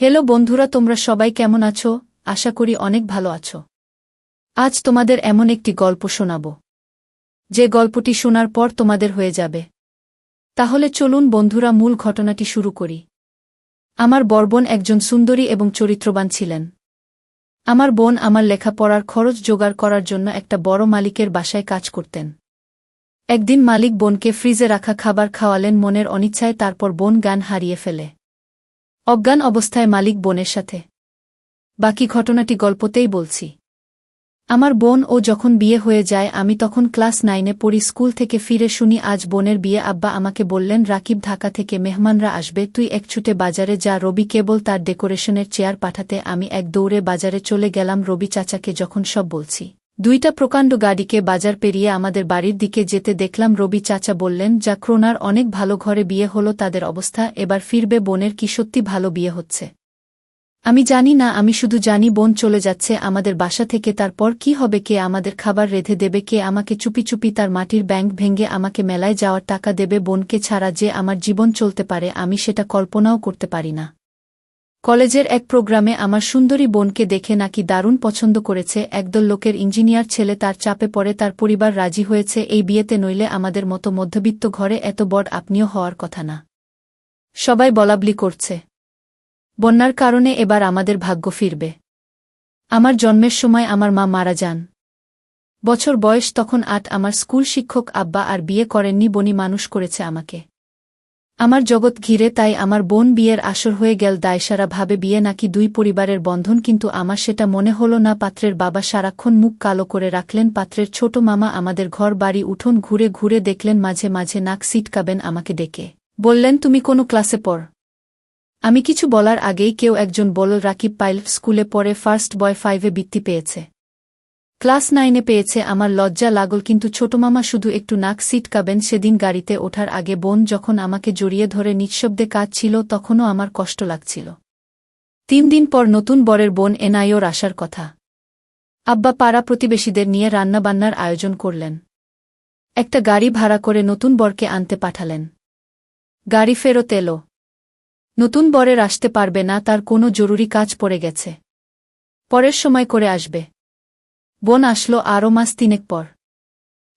Hello বন্ধুরা, তোমরা সবাই কেমন আছো? আশা করি অনেক ভালো আছো। আজ তোমাদের এমন একটি গল্প শোনাব, যে গল্পটি শোনার পর তোমাদের হয়ে যাবে। তাহলে চলুন বন্ধুরা, মূল ঘটনাটি শুরু করি। আমার বড় বোন একজন সুন্দরী এবং চরিত্রবান ছিলেন। আমার বোন আমার লেখাপড়ার খরচ জোগাড় করার জন্য একটা বড় মালিকের বাসায় কাজ করতেন। একদিন মালিক বোনকে ফ্রিজে রাখা খাবার খাওয়ালেন মনের অনিচ্ছায়, তারপর বোন জ্ঞান হারিয়ে ফেলে। অজ্ঞান অবস্থায় মালিক বোনের সাথে। বাকি ঘটনাটি গল্পতেই বলছি। আমার বোন ও যখন বিয়ে হয়ে যায়, আমি তখন ক্লাস 9-এ পড়ি। স্কুল থেকে ফিরে শুনি আজ বোনের বিয়ে। আব্বা আমাকে বললেন, রাকিব, ঢাকা থেকে মেহমানরা আসবে, তুই এক ছুটে বাজারে যা। রবি কেবল তার ডেকোরেশনের চেয়ার পাঠাতে আমি এক দৌড়ে বাজারে চলে গেলাম। রবি চাচাকে যখন সব বলছি, দুইটা প্রকাণ্ড গাড়িকে বাজার পেরিয়ে আমাদের বাড়ির দিকে যেতে দেখলাম। রবি চাচা বললেন, যা ক্রোনার অনেক ভালো ঘরে বিয়ে হলো তাদের অবস্থা, এবার ফিরবে বোনের কি সত্যি ভালো বিয়ে হচ্ছে? আমি জানি না, আমি শুধু জানি বোন চলে যাচ্ছে আমাদের বাসা থেকে। তারপর কি হবে? কে আমাদের খাবার রেঁধে দেবে? কে আমাকে চুপি চুপি তার মাটির ব্যাংক ভেঙে আমাকে মেলায় যাওয়ার টাকা দেবে? বোনকে ছাড়া যে আমার জীবন চলতে পারে, আমি সেটা কল্পনাও করতে পারি না। কলেজের এক প্রোগ্রামে আমার সুন্দরী বোনকে দেখে নাকি দারুণ পছন্দ করেছে একদল লোকের ইঞ্জিনিয়ার ছেলে। তার চাপে পড়ে তার পরিবার রাজি হয়েছে এই বিয়েতে, নইলে আমাদের মতো মধ্যবিত্ত ঘরে এত বড় আপনিও হওয়ার কথা না। সবাই বলাবলি করছে বন্যার কারণে এবার আমাদের ভাগ্য ফিরবে। আমার জন্মের সময় আমার মা মারা যান। বছর বয়স তখন 8। আমার স্কুল শিক্ষক আব্বা আর বিয়ে করেননি, বোনই মানুষ করেছে আমাকে। আমার জগৎ ঘিরে তাই আমার বোন বিয়ের আসর হয়ে গেল। দায়সারা ভাবে বিয়ে নাকি দুই পরিবারের বন্ধন, কিন্তু আমার সেটা মনে হলো না। পাত্রের বাবা সারাক্ষণ মুখ কালো করে রাখলেন। পাত্রের ছোট মামা আমাদের ঘর বাড়ি উঠোন ঘুরে ঘুরে দেখলেন, মাঝে মাঝে নাক সিটকাবেন আমাকে ডেকে বললেন, তুমি কোনো ক্লাসে পড়? আমি কিছু বলার আগেই কেউ একজন বলল, রাকিব পাইলট স্কুলে পড়ে, ফার্স্ট বয় 5-এ বৃত্তি পেয়েছে। ক্লাস 9-এ পেয়েছে। আমার লজ্জা লাগল, কিন্তু ছোটমামা শুধু একটু নাক সিটকাবেন। সেদিন গাড়িতে ওঠার আগে বোন যখন আমাকে জড়িয়ে ধরে নিঃশব্দে কাঁদছিল, তখনও আমার কষ্ট লাগছিল। 3 দিন পর নতুন বরের বোন এনআইওর আসার কথা। আব্বা পাড়া প্রতিবেশীদের নিয়ে রান্নাবান্নার আয়োজন করলেন। একটা গাড়ি ভাড়া করে নতুন বরকে আনতে পাঠালেন। গাড়ি ফেরত এলো। নতুন বরের আসতে পারবে না, তার কোনো জরুরি কাজ পড়ে গেছে, পরের সময় করে আসবে। বোন আসলো আরও মাস 3 পর।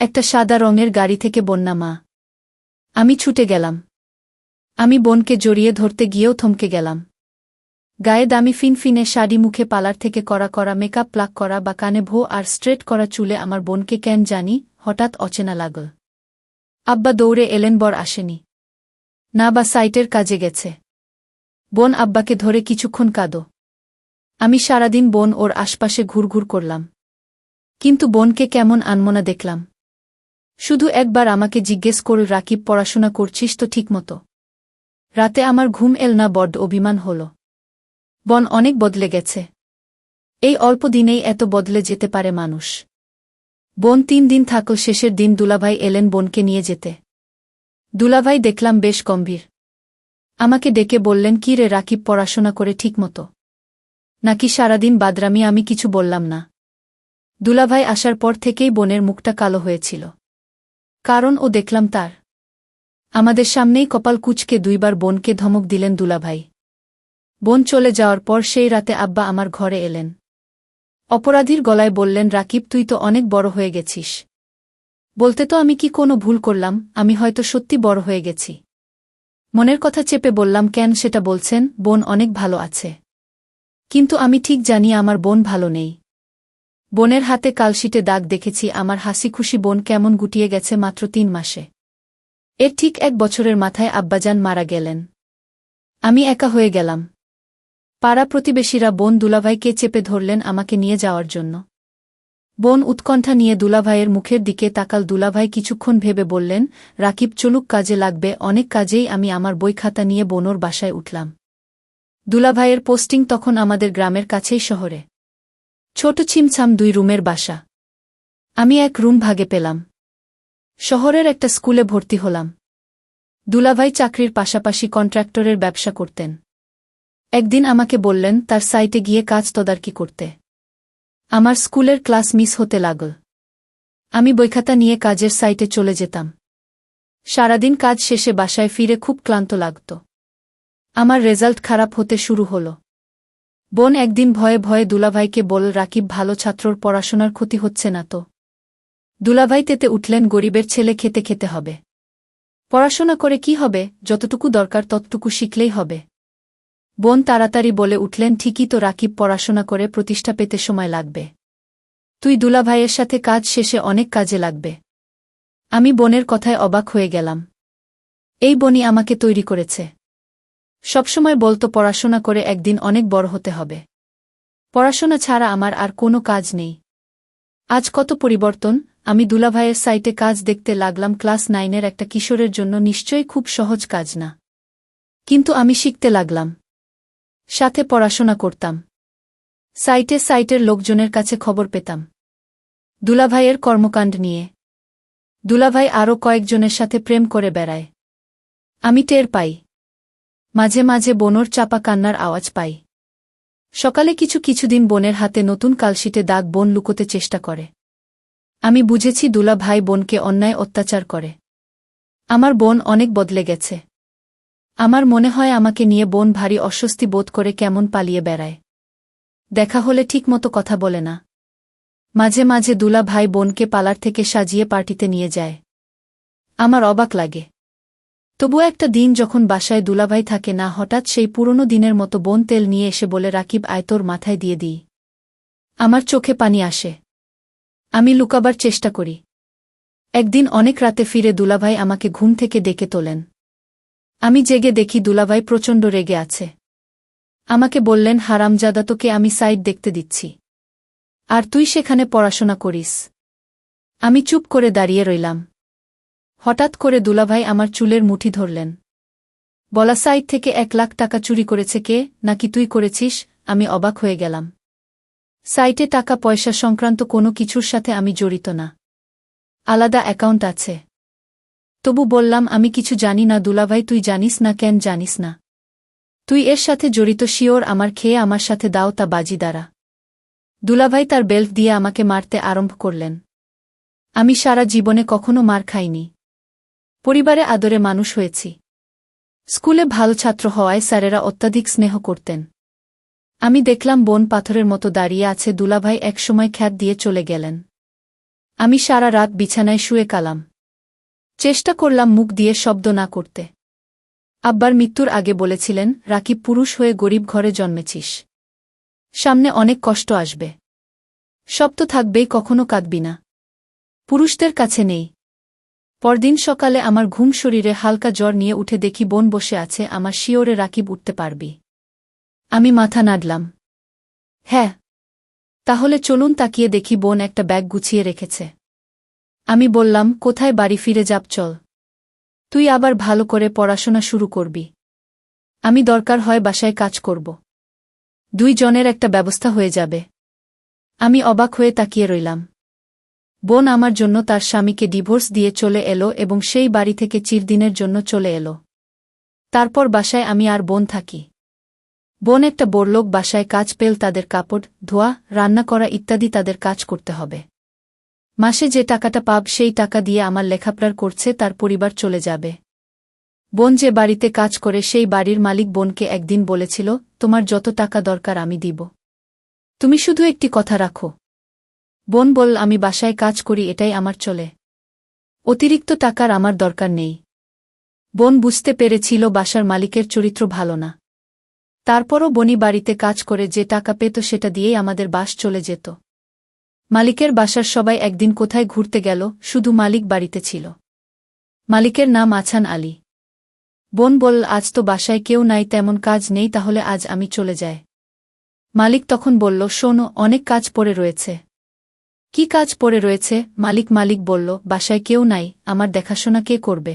একটা সাদা রঙের গাড়ি থেকে বন্যা মা। আমি ছুটে গেলাম। আমি বোনকে জড়িয়ে ধরতে গিয়েও থমকে গেলাম। গায়ে দামি ফিনফিনে শাড়ি, মুখে পার্লার থেকে করা করা মেকআপ, প্লাক করা বা কানে ভো আর স্ট্রেট করা চুলে আমার বোনকে কেন জানি হঠাৎ অচেনা লাগল। আব্বা দৌড়ে এলেন, বর আসেনি না, বা সাইটের কাজে গেছে। বোন আব্বাকে ধরে কিছুক্ষণ কাঁদো। আমি সারাদিন বোন ওর আশপাশে ঘুরঘুর করলাম, কিন্তু বোনকে কেমন আনমনা দেখলাম। শুধু একবার আমাকে জিজ্ঞেস করল, রাকিব, পড়াশোনা করছিস তো ঠিকমতো? রাতে আমার ঘুম এল না, বড্ড অভিমান হল। বোন অনেক বদলে গেছে। এই অল্প দিনেই এত বদলে যেতে পারে মানুষ। বোন 3 দিন থাকল। শেষের দিন দুলাভাই এলেন বোনকে নিয়ে যেতে। দুলাভাই দেখলাম বেশ গম্ভীর। আমাকে ডেকে বললেন, কি রে রাকিব, পড়াশোনা করে ঠিকমতো নাকি সারাদিন বাদরামি? আমি কিছু বললাম না। দুলাভাই আসার পর থেকেই বোনের মুখটা কালো হয়েছিল, কারণ ও দেখলাম তার। আমাদের সামনেই কপাল কুঁচকে 2 বার বোনকে ধমক দিলেন দুলাভাই। বোন চলে যাওয়ার পর সেই রাতে আব্বা আমার ঘরে এলেন। অপরাধীর গলায় বললেন, রাকিব, তুই তো অনেক বড় হয়ে গেছিস। বলতে তো আমি কি কোনো ভুল করলাম? আমি হয়তো সত্যি বড় হয়ে গেছি। মনের কথা চেপে বললাম, কেন সেটা বলছেন? বোন অনেক ভালো আছে। কিন্তু আমি ঠিক জানি আমার বোন ভালো নেই। বোনের হাতে কালশিটে দাগ দেখেছি। আমার হাসি খুশি বোন কেমন গুটিয়ে গেছে মাত্র 3 মাসে। এর ঠিক 1 বছরের মাথায় আব্বাজান মারা গেলেন। আমি একা হয়ে গেলাম। পাড়া প্রতিবেশীরা বোন দুলাভাইকে চেপে ধরলেন আমাকে নিয়ে যাওয়ার জন্য। বোন উৎকণ্ঠা নিয়ে দুলাভাইয়ের মুখের দিকে তাকাল। দুলাভাই কিছুক্ষণ ভেবে বললেন, রাকিব চলুক, কাজে লাগবে অনেক। কাজেই আমি আমার বই খাতা নিয়ে বোনোর বাসায় উঠলাম। দুলাভাইয়ের পোস্টিং তখন আমাদের গ্রামের কাছেই শহরে। ছোট ছিমছাম 2 রুমের বাসা। আমি এক রুম ভাগে পেলাম। শহরের একটা স্কুলে ভর্তি হলাম। দুলাভাই চাকরির পাশাপাশি কন্ট্রাক্টরের ব্যবসা করতেন। একদিন আমাকে বললেন তার সাইটে গিয়ে কাজ তদারকি করতে। আমার স্কুলের ক্লাস মিস হতে লাগল। আমি বইখাতা নিয়ে কাজের সাইটে চলে যেতাম। সারাদিন কাজ শেষে বাসায় ফিরে খুব ক্লান্ত লাগত। আমার রেজাল্ট খারাপ হতে শুরু হলো। বোন একদিন ভয়ে ভয়ে দুলাভাইকে বল, রাকিব ভালো ছাত্রর পড়াশোনার ক্ষতি হচ্ছে না তো? দুলাভাই তেতে উঠলেন, গরিবের ছেলে খেতে খেতে হবে। পড়াশোনা করে কি হবে, যতটুকু দরকার ততটুকু শিখলেই হবে। বোন তাড়াতাড়ি বলে উঠলেন, ঠিকই তো, রাকিব পড়াশোনা করে প্রতিষ্ঠা পেতে সময় লাগবে। তুই দুলাভাইয়ের সাথে কাজ শেষে অনেক কাজে লাগবে। আমি বোনের কথায় অবাক হয়ে গেলাম। এই বোনই আমাকে তৈরি করেছে। সবসময় বলতো পড়াশোনা করে একদিন অনেক বড় হতে হবে। পড়াশোনা ছাড়া আমার আর কোনো কাজ নেই। আজ কত পরিবর্তন! আমি দুলাভাইয়ের সাইটে কাজ দেখতে লাগলাম। ক্লাস 9-এর একটা কিশোরের জন্য নিশ্চয়ই খুব সহজ কাজ না। কিন্তু আমি শিখতে লাগলাম। সাথে পড়াশোনা করতাম। সাইটের লোকজনের কাছে খবর পেতাম দুলাভাইয়ের কর্মকাণ্ড নিয়ে। দুলাভাই আরও কয়েকজনের সাথে প্রেম করে বেড়ায়। আমি টের পাই। মাঝে মাঝে বোনর চাপা কান্নার আওয়াজ পাই। সকালে কিছুদিন বোনের হাতে নতুন কালশিটে দাগ বোন লুকোতে চেষ্টা করে। আমি বুঝেছি দুলাভাই বোনকে অন্যায় অত্যাচার করে। আমার বোন অনেক বদলে গেছে। আমার মনে হয় আমাকে নিয়ে বোন ভারী অস্বস্তি বোধ করে কেমন পালিয়ে বেড়ায়। দেখা হলে ঠিকমতো কথা বলে না। মাঝে মাঝে দুলাভাই বোনকে পার্লার থেকে সাজিয়ে পার্টিতে নিয়ে যায়। আমার অবাক লাগে। তবু একটা দিন যখন বাসায় দুলাভাই থাকে না, হঠাৎ সেই পুরনো দিনের মতো বোন তেল নিয়ে এসে বলে, রাকিব আয়, তোর মাথায় দিয়ে দিই। আমার চোখে পানি আসে। আমি লুকাবার চেষ্টা করি। একদিন অনেক রাতে ফিরে দুলাভাই আমাকে ঘুম থেকে ডেকে তোলেন। আমি জেগে দেখি দুলাভাই প্রচণ্ড রেগে আছে। আমাকে বললেন, হারামজাদা, তোকে আমি সাইট দেখতে দিচ্ছি, আর তুই সেখানে পড়াশোনা করিস। আমি চুপ করে দাঁড়িয়ে রইলাম। হঠাৎ করে দুলাভাই আমার চুলের মুঠি ধরলেন। বলা, সাইট থেকে 1 লাখ টাকা চুরি করেছে কে? নাকি তুই করেছিস? আমি অবাক হয়ে গেলাম। সাইটে টাকা পয়সা সংক্রান্ত কোনো কিছুর সাথে আমি জড়িত না। আলাদা অ্যাকাউন্ট আছে। তবু বললাম, আমি কিছু জানি না। দুলাভাই, তুই জানিস না? কেন জানিস না? তুই এর সাথে জড়িত শিওর? আমার খেয়ে আমার সাথে দাও তা বাজি দ্বারা। দুলাভাই তার বেল্ট দিয়ে আমাকে মারতে আরম্ভ করলেন। আমি সারা জীবনে কখনো মার খাইনি। পরিবারে আদরে মানুষ হয়েছি। স্কুলে ভালো ছাত্র হওয়ায় স্যারেরা অত্যাধিক স্নেহ করতেন। আমি দেখলাম বোন পাথরের মতো দাঁড়িয়ে আছে। দুলাভাই একসময় খ্যাত দিয়ে চলে গেলেন। আমি সারা রাত বিছানায় শুয়ে কালাম। চেষ্টা করলাম মুখ দিয়ে শব্দ না করতে। আব্বার মৃত্যুর আগে বলেছিলেন, রাকিব, পুরুষ হয়ে গরিব ঘরে জন্মেছিস। সামনে অনেক কষ্ট আসবে। সব তো থাকবেই, কখনো কাঁদবি না। পুরুষদের কাছে নেই। পরদিন সকালে আমার ঘুম শরীরে হালকা জ্বর নিয়ে উঠে দেখি বোন বসে আছে। আমার শিওরে, রাকিব, উঠতে পারবি? আমি মাথা নাড়লাম। হ্যাঁ। তাহলে চলুন। তাকিয়ে দেখি বোন একটা ব্যাগ গুছিয়ে রেখেছে। আমি বললাম, কোথায়? বাড়ি ফিরে যাব, চল। তুই আবার ভালো করে পড়াশোনা শুরু করবি। আমি দরকার হয় বাসায় কাজ করব। 2 জনের একটা ব্যবস্থা হয়ে যাবে। আমি অবাক হয়ে তাকিয়ে রইলাম। বোন আমার জন্য তার স্বামীকে ডিভোর্স দিয়ে চলে এলো এবং সেই বাড়ি থেকে চিরদিনের জন্য চলে এলো। তারপর বাসায় আমি আর বোন থাকি। বোন একটা বড়লোক বাসায় কাজ পেল। তাদের কাপড় ধোয়া, রান্না করা ইত্যাদি তাদের কাজ করতে হবে। মাসে যে টাকাটা পাব সেই টাকা দিয়ে আমার লেখাপড়ার করছে, তার পরিবার চলে যাবে। বোন যে বাড়িতে কাজ করে সেই বাড়ির মালিক বোনকে একদিন বলেছিল, তোমার যত টাকা দরকার আমি দিব, তুমি শুধু একটি কথা রাখো। বোন বলল, আমি বাসায় কাজ করি, এটাই আমার চলে। অতিরিক্ত টাকার আমার দরকার নেই। বোন বুঝতে পেরেছিল বাসার মালিকের চরিত্র ভালো না। তারপরও বনি বাড়িতে কাজ করে যে টাকা পেত সেটা দিয়েই আমাদের বাস চলে যেত। মালিকের বাসার সবাই একদিন কোথায় ঘুরতে গেল, শুধু মালিক বাড়িতে ছিল। মালিকের নাম আছান আলী। বোন বলল, আজ তো বাসায় কেউ নাই, তেমন কাজ নেই, তাহলে আজ আমি চলে যাই। মালিক তখন বলল, শোনো, অনেক কাজ পড়ে রয়েছে। কি কাজ পড়ে রয়েছে? মালিক বলল, বাসায় কেউ নাই, আমার দেখাশোনা কে করবে?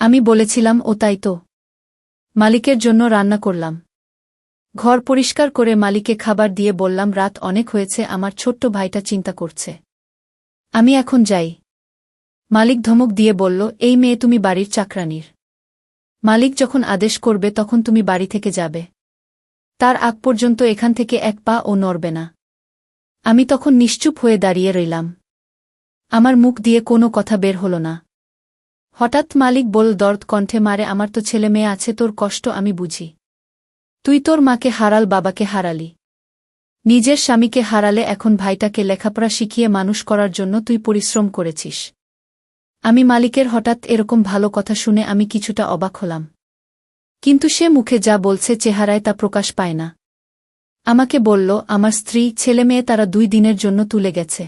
আমি বলেছিলাম, ও তাই তো। মালিকের জন্য রান্না করলাম। ঘর পরিষ্কার করে মালিককে খাবার দিয়ে বললাম, রাত অনেক হয়েছে, আমার ছোট্ট ভাইটা চিন্তা করছে। আমি এখন যাই। মালিক ধমক দিয়ে বলল, এই মেয়ে তুমি বাড়ির চাকরানির। মালিক যখন আদেশ করবে তখন তুমি বাড়ি থেকে যাবে। তার আগ পর্যন্ত এখান থেকে এক পা ও নড়বে না। আমি তখন নিশ্চুপ হয়ে দাঁড়িয়ে রইলাম। আমার মুখ দিয়ে কোনো কথা বের হল না। হঠাৎ মালিক বলল দর্দ কণ্ঠে, মারে, আমার তো ছেলে মেয়ে আছে, তোর কষ্ট আমি বুঝি। তুই তোর মাকে হারাল, বাবাকে হারালি, নিজের স্বামীকে হারালে, এখন ভাইটাকে লেখাপড়া শিখিয়ে মানুষ করার জন্য তুই পরিশ্রম করেছিস। আমি মালিকের হঠাৎ এরকম ভালো কথা শুনে আমি কিছুটা অবাক হলাম। কিন্তু সে মুখে যা বলছে চেহারায় তা প্রকাশ পায় না। আমাকে বলল, আমার স্ত্রী, ছেলেমেয়ে তারা 2 দিনের জন্য তুলে গেছে।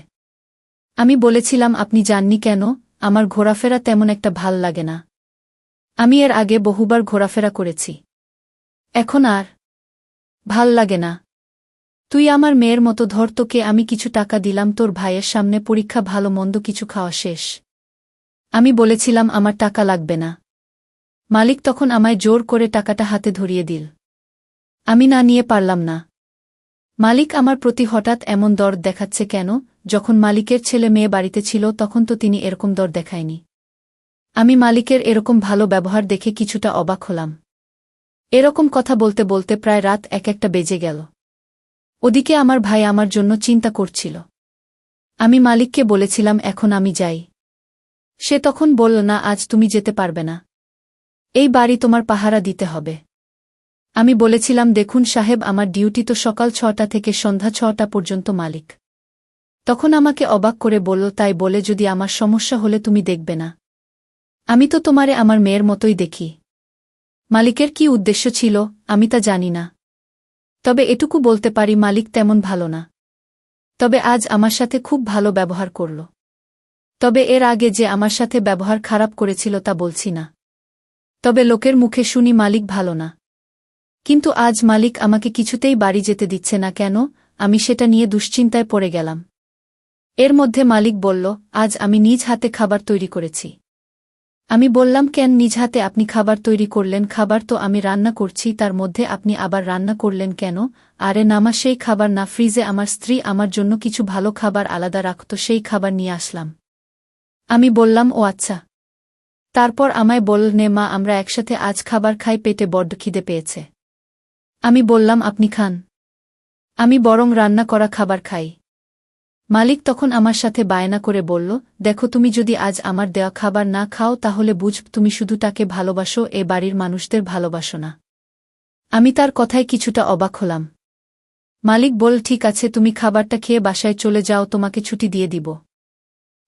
আমি বলেছিলাম, আপনি যাননি কেন? আমার ঘোরাফেরা তেমন একটা ভাল লাগে না। আমি এর আগে বহুবার ঘোরাফেরা করেছি, এখন আর ভাল লাগে না। তুই আমার মেয়ের মতো ধর, তোকে আমি কিছু টাকা দিলাম তোর ভাইয়ের সামনে, পরীক্ষা ভালো মন্দ কিছু খাওয়া শেষ। আমি বলেছিলাম আমার টাকা লাগবে না। মালিক তখন আমায় জোর করে টাকাটা হাতে ধরিয়ে দিল। আমি না নিয়ে পারলাম না। মালিক আমার প্রতি হঠাৎ এমন দরদ দেখাচ্ছে কেন? যখন মালিকের ছেলে মেয়ে বাড়িতে ছিল তখন তো তিনি এরকম দর দেখায়নি। আমি মালিকের এরকম ভালো ব্যবহার দেখে কিছুটা অবাক হলাম। এরকম কথা বলতে বলতে প্রায় রাত 1-1টা বেজে গেল। ওদিকে আমার ভাই আমার জন্য চিন্তা করছিল। আমি মালিককে বলেছিলাম, এখন আমি যাই। সে তখন বলল, না, আজ তুমি যেতে পারবে না। এই বাড়ি তোমার পাহারা দিতে হবে। আমি বলেছিলাম, দেখুন সাহেব, আমার ডিউটি তো সকাল 6টা থেকে সন্ধ্যা 6টা পর্যন্ত। মালিক তখন আমাকে অবাক করে বলল, তাই বলে যদি আমার সমস্যা হলে তুমি দেখবে না? আমি তো তোমারে আমার মেয়ের মতোই দেখি। মালিকের কি উদ্দেশ্য ছিল আমি তা জানি না, তবে এটুকু বলতে পারি মালিক তেমন ভালো না। তবে আজ আমার সাথে খুব ভালো ব্যবহার করল। তবে এর আগে যে আমার সাথে ব্যবহার খারাপ করেছিল তা বলছি না। তবে লোকের মুখে শুনি মালিক ভালো না। কিন্তু আজ মালিক আমাকে কিছুতেই বাড়ি যেতে দিচ্ছে না কেন? আমি সেটা নিয়ে দুশ্চিন্তায় পড়ে গেলাম। এর মধ্যে মালিক বলল, আজ আমি নিজ হাতে খাবার তৈরি করেছি। আমি বললাম, কেন নিজ হাতে আপনি খাবার তৈরি করলেন? খাবার তো আমি রান্না করছি, তার মধ্যে আপনি আবার রান্না করলেন কেন? আরে নামা, সেই খাবার না, ফ্রিজে আমার স্ত্রী আমার জন্য কিছু ভালো খাবার আলাদা রাখত, সেই খাবার নিয়ে আসলাম। আমি বললাম, ও আচ্ছা। তারপর আমায় বলল, নে মা, আমরা একসাথে আজ খাবার খাই, পেটে বড্ড খিদে পেয়েছে। আমি বললাম, আপনি খান, আমি বরং রান্না করা খাবার খাই। মালিক তখন আমার সাথে বায়না করে বলল, দেখো, তুমি যদি আজ আমার দেওয়া খাবার না খাও তাহলে বুঝ তুমি শুধু তাকে ভালোবাসো, এ বাড়ির মানুষদের ভালোবাসো না। আমি তার কথায় কিছুটা অবাক হলাম। মালিক বলল, ঠিক আছে, তুমি খাবারটা খেয়ে বাসায় চলে যাও, তোমাকে ছুটি দিয়ে দিব।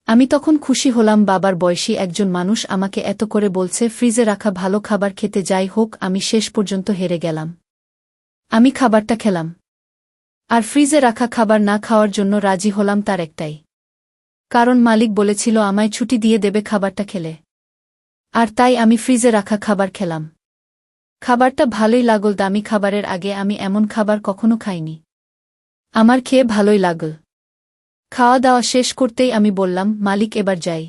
আমি তখন খুশি হলাম, বাবার বয়সী একজন মানুষ আমাকে এত করে বলছে, ফ্রিজে রাখা ভালো খাবার খেতে। যাই হোক, আমি শেষ পর্যন্ত হেরে গেলাম। আমি খাবারটা খেলাম, আর ফ্রিজে রাখা খাবার না খাওয়ার জন্য রাজি হলাম তার একটাই কারণ, মালিক বলেছিল আমায় ছুটি দিয়ে দেবে খাবারটা খেলে। আর তাই আমি ফ্রিজে রাখা খাবার খেলাম। খাবারটা ভালোই লাগল, দামি খাবারের আগে আমি এমন খাবার কখনো খাইনি। আমার খেয়ে ভালোই লাগল। খাওয়া দাওয়া শেষ করতেই আমি বললাম, মালিক, এবার যাই।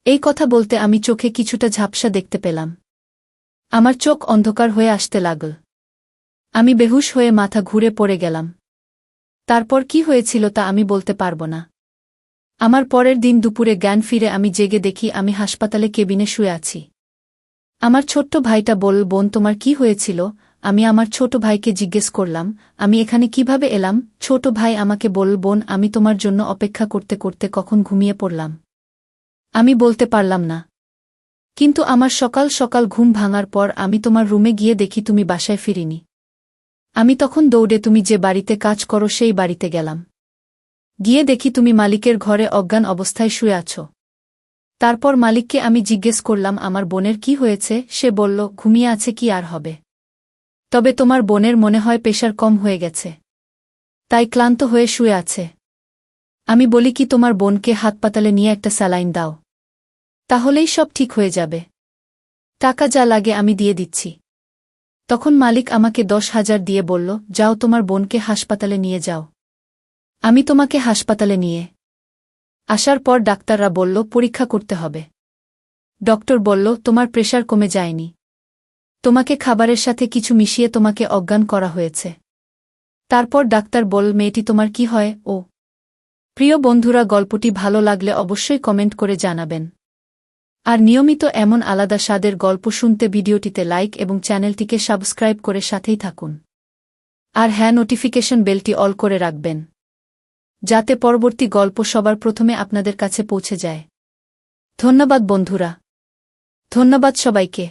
এই কথা বলতে আমি চোখে কিছুটা ঝাপসা দেখতে পেলাম। আমার চোখ অন্ধকার হয়ে আসতে লাগল। আমি বেহুশ হয়ে মাথা ঘুরে পড়ে গেলাম। তারপর কি হয়েছিল তা আমি বলতে পারব না। আমার পরের দিন দুপুরে জ্ঞান ফিরে আমি জেগে দেখি আমি হাসপাতালে কেবিনে শুয়ে আছি। আমার ছোট্ট ভাইটা বলল, বোন, তোমার কি হয়েছিল? আমি আমার ছোট ভাইকে জিজ্ঞেস করলাম, আমি এখানে কিভাবে এলাম? ছোট ভাই আমাকে বলল, বোন, আমি তোমার জন্য অপেক্ষা করতে করতে কখন ঘুমিয়ে পড়লাম। আমি বলতে পারলাম না। কিন্তু আমার সকাল সকাল ঘুম ভাঙার পর আমি তোমার রুমে গিয়ে দেখি তুমি বাসায় ফিরিনি। আমি তখন দৌড়ে তুমি যে বাড়িতে কাজ করো সেই বাড়িতে গেলাম। গিয়ে দেখি তুমি মালিকের ঘরে অজ্ঞান অবস্থায় শুয়ে আছো। তারপর মালিককে আমি জিজ্ঞেস করলাম, আমার বোনের কি হয়েছে? সে বলল, ঘুমিয়ে আছে, কি আর হবে। তবে তোমার বোনের মনে হয় প্রেশার কম হয়ে গেছে, তাই ক্লান্ত হয়ে শুয়ে আছে। আমি বলি, কি তোমার বোনকে হাসপাতালে নিয়ে একটা স্যালাইন দাও, তাহলেই সব ঠিক হয়ে যাবে। টাকা যা লাগে আমি দিয়ে দিচ্ছি। তখন মালিক আমাকে 10,000 দিয়ে বলল, যাও তোমার বোনকে হাসপাতালে নিয়ে যাও। আমি তোমাকে হাসপাতালে নিয়ে আসার পর ডাক্তাররা বলল, পরীক্ষা করতে হবে। ডক্টর বলল, তোমার প্রেশার কমে যায়নি, তোমাকে খাবারের সাথে কিছু মিশিয়ে তোমাকে অজ্ঞান করা হয়েছে। তারপর ডাক্তার বলল, মেয়েটি তোমার কি হয়? ও প্রিয় বন্ধুরা, গল্পটি ভালো লাগলে অবশ্যই কমেন্ট করে জানাবেন। আর নিয়মিত এমন আলাদা স্বাদের গল্প শুনতে ভিডিওটিতে লাইক এবং চ্যানেলটিকে সাবস্ক্রাইব করে সাথেই থাকুন। আর হ্যাঁ, নোটিফিকেশন বেলটি অল করে রাখবেন, যাতে পরবর্তী গল্প সবার প্রথমে আপনাদের কাছে পৌঁছে যায়। ধন্যবাদ বন্ধুরা, ধন্যবাদ সবাইকে।